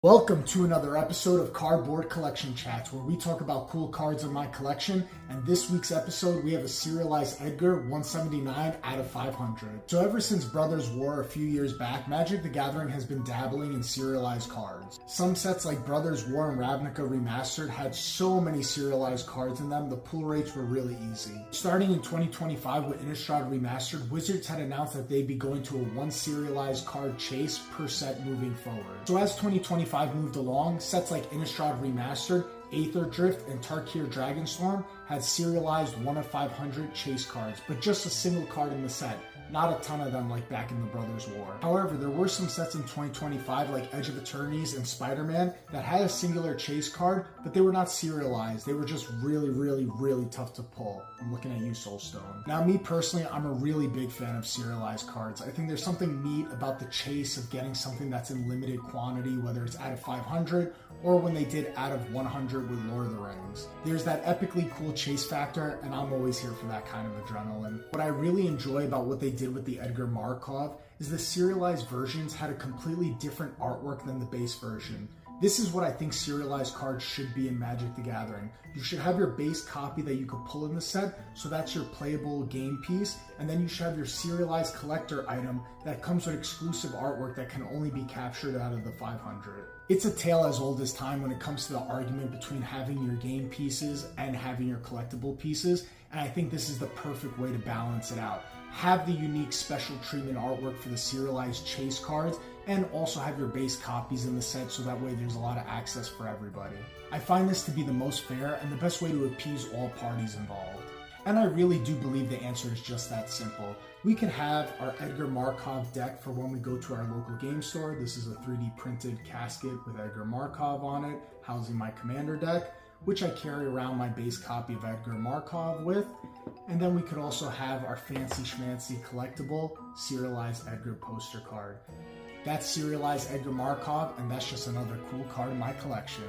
Welcome to another episode of Cardboard Collection Chats, where we talk about cool cards in my collection. And this week's episode, we have a serialized Edgar 179 out of 500. So ever since Brothers War a few years back, Magic the Gathering has been dabbling in serialized cards. Some sets like Brothers War and Ravnica Remastered had so many serialized cards in them, the pull rates were really easy. Starting in 2025 with Innistrad Remastered, Wizards had announced that they'd be going to a one serialized card chase per set moving forward. So as 2025 moved along, sets like Innistrad Remastered, Aether Drift, and Tarkir Dragonstorm had serialized 1 of 500 chase cards, but just a single card in the set, not a ton of them like back in the Brothers War. However, there were some sets in 2025 like Edge of Eternities and Spider-Man that had a singular chase card, but they were not serialized. They were just really tough to pull. I'm looking at you, Soulstone. Now, me personally, I'm a really big fan of serialized cards. I think there's something neat about the chase of getting something that's in limited quantity, whether it's out of 500 or when they did out of 100 with Lord of the Rings. There's that epically cool chase factor, and I'm always here for that kind of adrenaline. What I really enjoy about what they did with the Edgar Markov is the serialized versions had a completely different artwork than the base version. This is what I think serialized cards should be in Magic the Gathering. You should have your base copy that you could pull in the set, so that's your playable game piece, and then you should have your serialized collector item that comes with exclusive artwork that can only be captured out of the 500. It's a tale as old as time when it comes to the argument between having your game pieces and having your collectible pieces, and I think this is the perfect way to balance it out. Have the unique special treatment artwork for the serialized chase cards, and also have your base copies in the set so that way there's a lot of access for everybody. I find this to be the most fair and the best way to appease all parties involved. And I really do believe the answer is just that simple. We could have our Edgar Markov deck for when we go to our local game store. This is a 3D printed casket with Edgar Markov on it, housing my commander deck, which I carry around my base copy of Edgar Markov with. And then we could also have our fancy schmancy collectible serialized Edgar poster card. That's serialized Edgar Markov, and that's just another cool card in my collection.